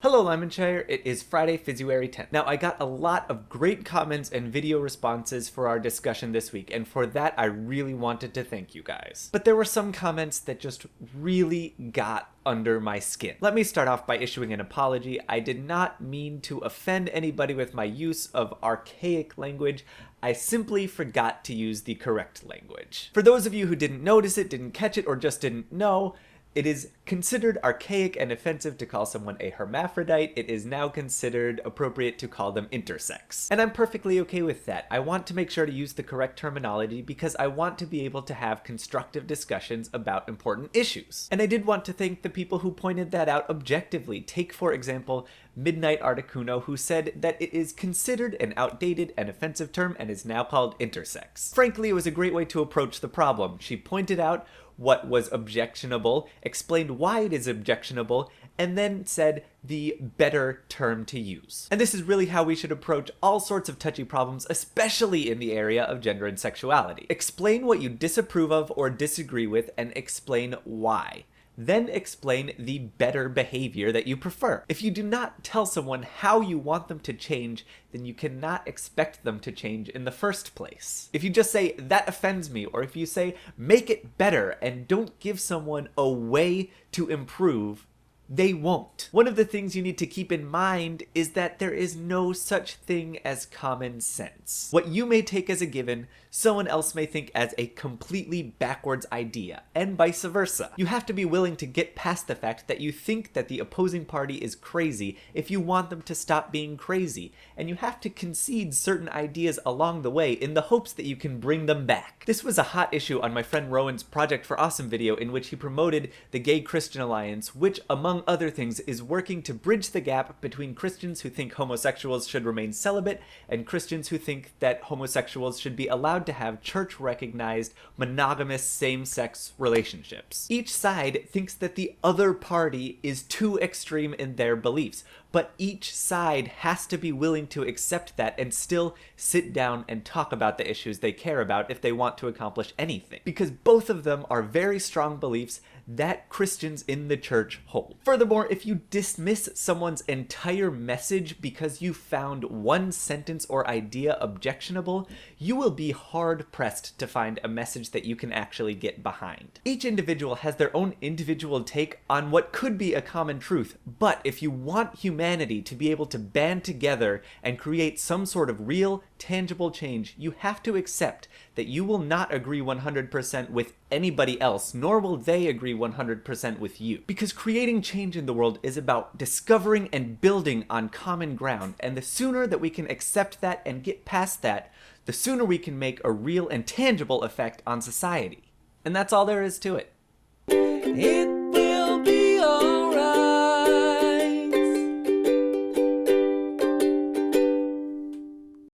Hello Lymanshire, it is Friday, Fizzuary 10th. Now I got a lot of great comments and video responses for our discussion this week, and for that I really wanted to thank you guys. But there were some comments that just really got under my skin. Let me start off by issuing an apology. I did not mean to offend anybody with my use of archaic language. I simply forgot to use the correct language. For those of you who didn't notice it, didn't catch it, or just didn't know, it is considered archaic and offensive to call someone a hermaphrodite. It is now considered appropriate to call them intersex. And I'm perfectly okay with that. I want to make sure to use the correct terminology because I want to be able to have constructive discussions about important issues. And I did want to thank the people who pointed that out objectively. Take, for example, Midnight Articuno, who said that it is considered an outdated and offensive term and is now called intersex. Frankly, it was a great way to approach the problem. She pointed out what was objectionable, explained why it is objectionable, and then said the better term to use. And this is really how we should approach all sorts of touchy problems, especially in the area of gender and sexuality. Explain what you disapprove of or disagree with, and explain why. Then explain the better behavior that you prefer. If you do not tell someone how you want them to change, then you cannot expect them to change in the first place. If you just say, that offends me, or if you say, make it better, and don't give someone a way to improve, they won't. One of the things you need to keep in mind is that there is no such thing as common sense. What you may take as a given, someone else may think as a completely backwards idea, and vice versa. You have to be willing to get past the fact that you think that the opposing party is crazy if you want them to stop being crazy, and you have to concede certain ideas along the way in the hopes that you can bring them back. This was a hot issue on my friend Rowan's Project for Awesome video, in which he promoted the Gay Christian Alliance, which, among other things, is working to bridge the gap between Christians who think homosexuals should remain celibate and Christians who think that homosexuals should be allowed to have church-recognized monogamous same-sex relationships. Each side thinks that the other party is too extreme in their beliefs, but each side has to be willing to accept that and still sit down and talk about the issues they care about if they want to accomplish anything. Because both of them are very strong beliefs that Christians in the church hold. Furthermore, if you dismiss someone's entire message because you found one sentence or idea objectionable, you will be hard-pressed to find a message that you can actually get behind. Each individual has their own individual take on what could be a common truth, but if you want humanity to be able to band together and create some sort of real, tangible change, you have to accept that you will not agree 100% with anybody else, nor will they agree 100% with you. Because creating change in the world is about discovering and building on common ground, and the sooner that we can accept that and get past that, the sooner we can make a real and tangible effect on society. And that's all there is to it.